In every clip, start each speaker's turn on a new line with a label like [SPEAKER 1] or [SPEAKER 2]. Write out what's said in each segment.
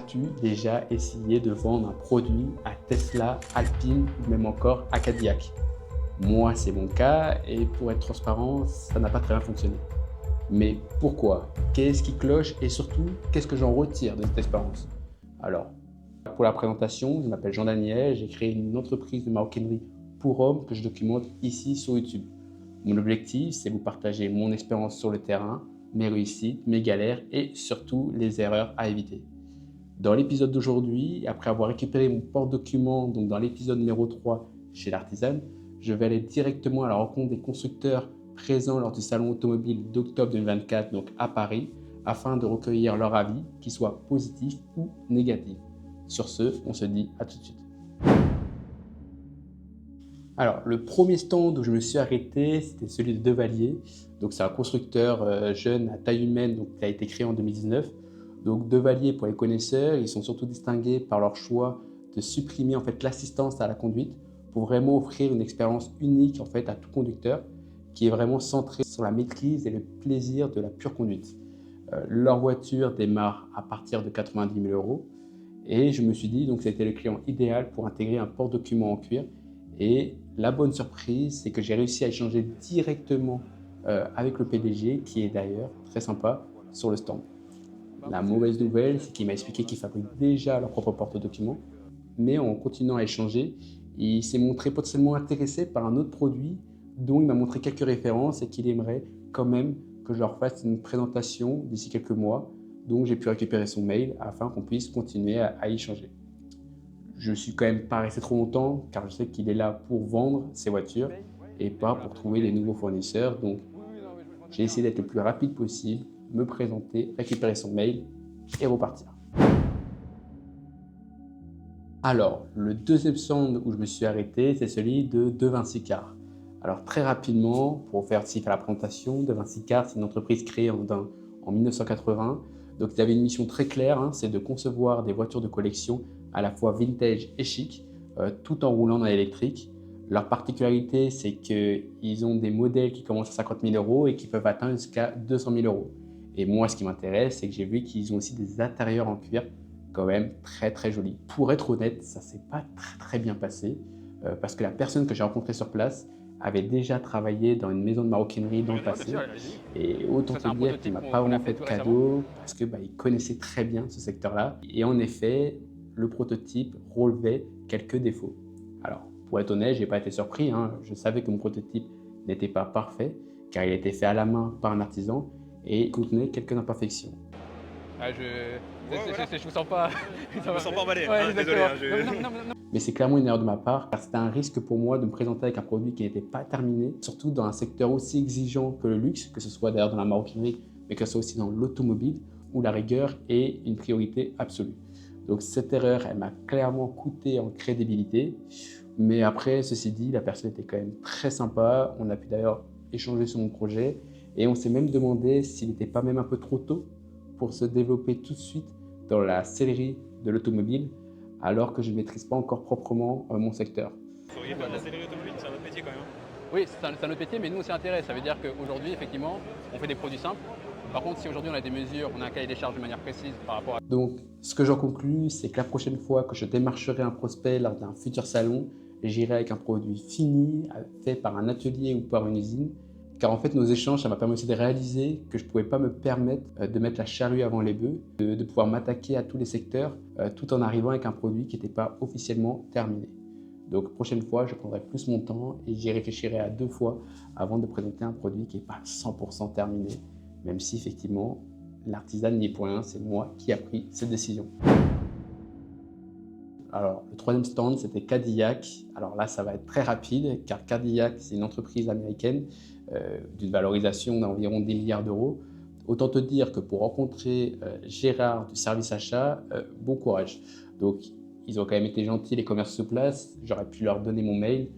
[SPEAKER 1] as-tu déjà essayé de vendre un produit à Tesla, Alpine ou même encore à Cadillac? Moi, c'est mon cas et pour être transparent, ça n'a pas très bien fonctionné. Mais pourquoi? Qu'est-ce qui cloche et surtout, qu'est-ce que j'en retire de cette expérience? Alors, pour la présentation, je m'appelle Jean-Daniel, j'ai créé une entreprise de maroquinerie pour hommes que je documente ici sur YouTube. Mon objectif, c'est vous partager mon expérience sur le terrain, mes réussites, mes galères et surtout les erreurs à éviter. Dans l'épisode d'aujourd'hui, après avoir récupéré mon porte-document, donc dans l'épisode numéro 3 chez l'Artisan, je vais aller directement à la rencontre des constructeurs présents lors du salon automobile d'octobre 2024, donc à Paris, afin de recueillir leur avis, qu'ils soient positifs ou négatifs. Sur ce, on se dit à tout de suite. Alors, le premier stand où je me suis arrêté, c'était celui de Devalier. Donc, c'est un constructeur jeune à taille humaine, donc, qui a été créé en 2019. Donc, Devalier, pour les connaisseurs, ils sont surtout distingués par leur choix de supprimer en fait l'assistance à la conduite pour vraiment offrir une expérience unique en fait à tout conducteur qui est vraiment centrée sur la maîtrise et le plaisir de la pure conduite. Leur voiture démarre à partir de 90 000 euros et je me suis dit donc c'était le client idéal pour intégrer un porte-document en cuir. Et la bonne surprise, c'est que j'ai réussi à échanger directement avec le PDG, qui est d'ailleurs très sympa, sur le stand. La mauvaise nouvelle, c'est qu'il m'a expliqué qu'ils fabriquent déjà leur propre porte-document, mais en continuant à échanger, il s'est montré potentiellement intéressé par un autre produit dont il m'a montré quelques références et qu'il aimerait quand même que je leur fasse une présentation d'ici quelques mois. Donc j'ai pu récupérer son mail afin qu'on puisse continuer à échanger. Je ne suis quand même pas resté trop longtemps car je sais qu'il est là pour vendre ses voitures et pas pour trouver les nouveaux fournisseurs. Donc, j'ai essayé d'être le plus rapide possible, me présenter, récupérer son mail et repartir. Alors, le deuxième stand où je me suis arrêté, c'est celui de De Vinci Car. Alors, très rapidement, pour faire la présentation, De Vinci Car, c'est une entreprise créée en 1980. Donc, ils avaient une mission très claire, c'est de concevoir des voitures de collection à la fois vintage et chic, tout en roulant dans l'électrique. Leur particularité, c'est qu'ils ont des modèles qui commencent à 50 000 euros et qui peuvent atteindre jusqu'à 200 000 euros. Et moi, ce qui m'intéresse, c'est que j'ai vu qu'ils ont aussi des intérieurs en cuir quand même très très jolis. Pour être honnête, ça ne s'est pas très bien passé parce que la personne que j'ai rencontrée sur place avait déjà travaillé dans une maison de maroquinerie dans le passé. Et autant te dire qu'il ne m'a pas vraiment fait de cadeau parce qu'il connaissait très bien ce secteur-là. Et en effet, le prototype relevait quelques défauts. Alors, pour être honnête, je n'ai pas été surpris. Je savais que mon prototype n'était pas parfait car il a été fait à la main par un artisan et contenait quelques imperfections.
[SPEAKER 2] Je vous sens pas.
[SPEAKER 3] Je me sens pas emballé.
[SPEAKER 2] Ouais,
[SPEAKER 3] Désolé.
[SPEAKER 1] Mais c'est clairement une erreur de ma part car c'était un risque pour moi de me présenter avec un produit qui n'était pas terminé, surtout dans un secteur aussi exigeant que le luxe, que ce soit d'ailleurs dans la maroquinerie, mais que ce soit aussi dans l'automobile où la rigueur est une priorité absolue. Donc cette erreur, elle m'a clairement coûté en crédibilité. Mais après, ceci dit, la personne était quand même très sympa. On a pu d'ailleurs échanger sur mon projet et on s'est même demandé s'il n'était pas même un peu trop tôt pour se développer tout de suite dans la sellerie de l'automobile alors que je ne maîtrise pas encore proprement mon secteur.
[SPEAKER 3] La sellerie automobile, c'est un autre métier quand même.
[SPEAKER 2] Oui, c'est un autre métier, mais nous, c'est intérêt. Ça veut dire qu'aujourd'hui, effectivement, on fait des produits simples. Par contre, si aujourd'hui on a des mesures, on a un cahier des charges de manière précise par rapport à…
[SPEAKER 1] Donc, ce que j'en conclus, c'est que la prochaine fois que je démarcherai un prospect lors d'un futur salon, j'irai avec un produit fini, fait par un atelier ou par une usine. Car en fait, nos échanges, ça m'a permis aussi de réaliser que je ne pouvais pas me permettre de mettre la charrue avant les bœufs, de pouvoir m'attaquer à tous les secteurs tout en arrivant avec un produit qui n'était pas officiellement terminé. Donc, prochaine fois, je prendrai plus mon temps et j'y réfléchirai à 2 fois avant de présenter un produit qui n'est pas 100% terminé, même si effectivement, l'artisan n'y est pour rien, c'est moi qui ai pris cette décision. Alors, le troisième stand, c'était Cadillac. Alors là, ça va être très rapide, car Cadillac, c'est une entreprise américaine d'une valorisation d'environ 10 milliards d'euros. Autant te dire que pour rencontrer Gérard du service achat, bon courage. Donc, ils ont quand même été gentils, les commerces sur place. J'aurais pu leur donner mon mail,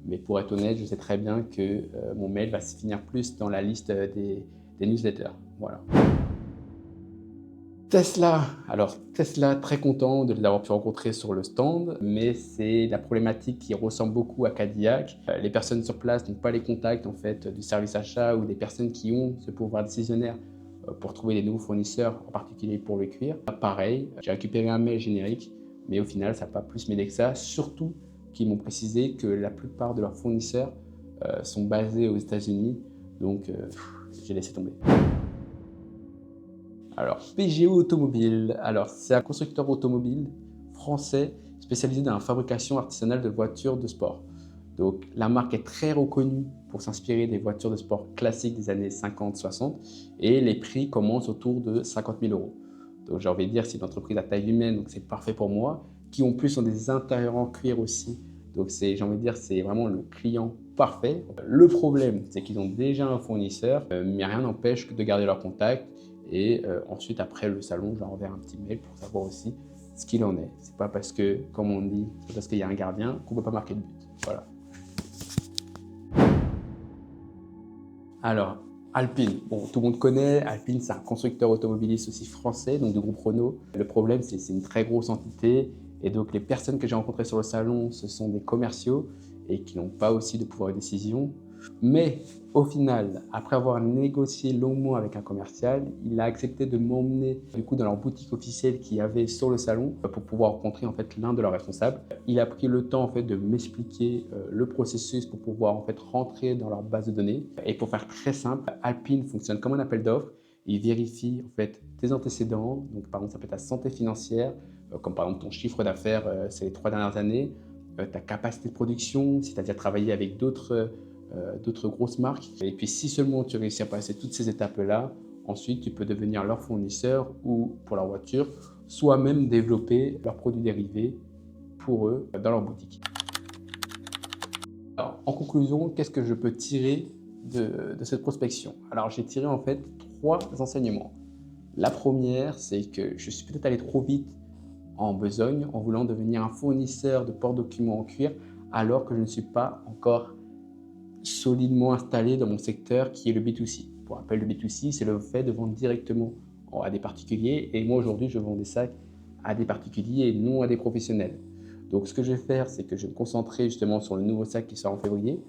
[SPEAKER 1] mais pour être honnête, je sais très bien que mon mail va se finir plus dans la liste des newsletters. Voilà. Tesla, alors Tesla, très content de les avoir pu rencontrer sur le stand, mais c'est la problématique qui ressemble beaucoup à Cadillac. Les personnes sur place n'ont pas les contacts en fait du service achat ou des personnes qui ont ce pouvoir décisionnaire pour trouver des nouveaux fournisseurs, en particulier pour le cuir. Pareil, j'ai récupéré un mail générique, mais au final, ça n'a pas plus m'aider que ça, surtout qu'ils m'ont précisé que la plupart de leurs fournisseurs sont basés aux États-Unis, donc j'ai laissé tomber. Alors, PGO Automobile, alors c'est un constructeur automobile français spécialisé dans la fabrication artisanale de voitures de sport. Donc, la marque est très reconnue pour s'inspirer des voitures de sport classiques des années 50-60 et les prix commencent autour de 50 000 euros. Donc, j'ai envie de dire, c'est une entreprise à taille humaine, donc c'est parfait pour moi, qui en plus ont des intérieurs en cuir aussi. Donc, j'ai envie de dire, c'est vraiment le client parfait. Le problème, c'est qu'ils ont déjà un fournisseur, mais rien n'empêche de garder leur contact. Et ensuite, après le salon, je leur enverrai un petit mail pour savoir aussi ce qu'il en est. C'est pas parce que, comme on dit, c'est parce qu'il y a un gardien qu'on ne peut pas marquer de but. Voilà. Alors, Alpine. Bon, tout le monde connaît. Alpine, c'est un constructeur automobiliste aussi français, donc de groupe Renault. Le problème, c'est que c'est une très grosse entité. Et donc, les personnes que j'ai rencontrées sur le salon, ce sont des commerciaux et qui n'ont pas aussi de pouvoir de décision. Mais au final, après avoir négocié longuement avec un commercial, il a accepté de m'emmener du coup dans leur boutique officielle qu'il y avait sur le salon pour pouvoir rencontrer en fait l'un de leurs responsables. Il a pris le temps en fait de m'expliquer le processus pour pouvoir en fait rentrer dans leur base de données. Et pour faire très simple, Alpine fonctionne comme un appel d'offres. Il vérifie en fait tes antécédents, donc par exemple ça peut être ta santé financière, comme par exemple ton chiffre d'affaires ces 3 dernières années, ta capacité de production, si tu as déjà travaillé avec d'autres grosses marques. Et puis si seulement tu réussis à passer toutes ces étapes-là, ensuite tu peux devenir leur fournisseur ou pour leur voiture, soit même développer leurs produits dérivés pour eux dans leur boutique. Alors, en conclusion, qu'est-ce que je peux tirer de cette prospection? Alors j'ai tiré en fait 3 enseignements. La première, c'est que je suis peut-être allé trop vite en besogne en voulant devenir un fournisseur de porte-documents en cuir alors que je ne suis pas encore solidement installé dans mon secteur qui est le B2C. Pour rappel, le B2C, c'est le fait de vendre directement à des particuliers et moi aujourd'hui, je vends des sacs à des particuliers et non à des professionnels. Donc ce que je vais faire, c'est que je vais me concentrer justement sur le nouveau sac qui sort en février.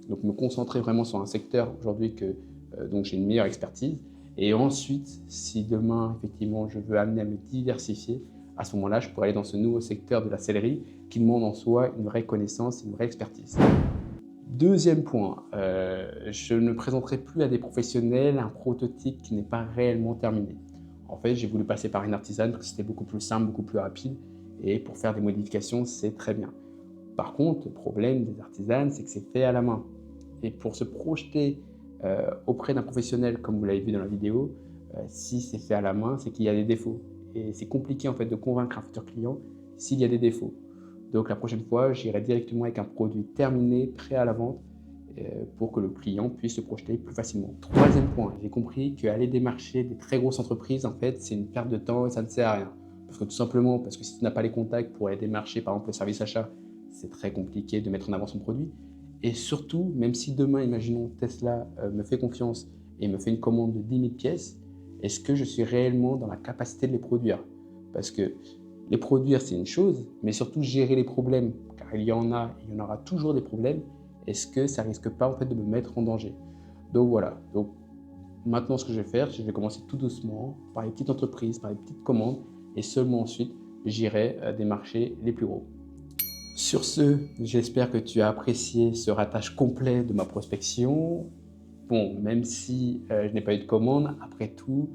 [SPEAKER 1] Donc me concentrer vraiment sur un secteur aujourd'hui dont j'ai une meilleure expertise. Et ensuite, si demain, effectivement, je veux amener à me diversifier, à ce moment-là, je pourrais aller dans ce nouveau secteur de la sellerie qui demande en soi une vraie connaissance, une vraie expertise. Deuxième point, je ne présenterai plus à des professionnels un prototype qui n'est pas réellement terminé. En fait, j'ai voulu passer par une artisane parce que c'était beaucoup plus simple, beaucoup plus rapide et pour faire des modifications, c'est très bien. Par contre, le problème des artisanes, c'est que c'est fait à la main. Et pour se projeter auprès d'un professionnel, comme vous l'avez vu dans la vidéo, si c'est fait à la main, c'est qu'il y a des défauts. Et c'est compliqué en fait de convaincre un futur client s'il y a des défauts. Donc la prochaine fois, j'irai directement avec un produit terminé, prêt à la vente, pour que le client puisse se projeter plus facilement. Troisième point, j'ai compris qu'aller démarcher des très grosses entreprises, en fait, c'est une perte de temps et ça ne sert à rien. Parce que tout simplement, parce que si tu n'as pas les contacts pour aller démarcher, par exemple, le service achat, c'est très compliqué de mettre en avant son produit. Et surtout, même si demain, imaginons, Tesla me fait confiance et me fait une commande de 10 000 pièces, est-ce que je suis réellement dans la capacité de les produire? Parce que les produire, c'est une chose, mais surtout gérer les problèmes, car il y en aura toujours des problèmes. Est-ce que ça risque pas en fait de me mettre en danger? Donc voilà. Donc maintenant, ce que je vais faire, je vais commencer tout doucement par les petites entreprises, par les petites commandes, et seulement ensuite, j'irai des marchés les plus gros. Sur ce, j'espère que tu as apprécié ce ratage complet de ma prospection. Bon, même si je n'ai pas eu de commande, après tout,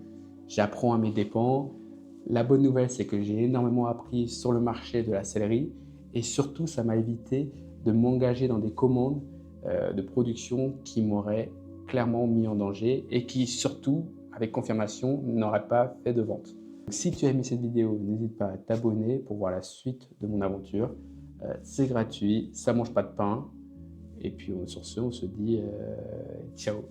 [SPEAKER 1] j'apprends à mes dépens. La bonne nouvelle, c'est que j'ai énormément appris sur le marché de la sellerie et surtout, ça m'a évité de m'engager dans des commandes de production qui m'auraient clairement mis en danger et qui, surtout, avec confirmation, n'auraient pas fait de vente. Donc, si tu as aimé cette vidéo, n'hésite pas à t'abonner pour voir la suite de mon aventure. C'est gratuit, ça mange pas de pain. Et puis sur ce, on se dit ciao.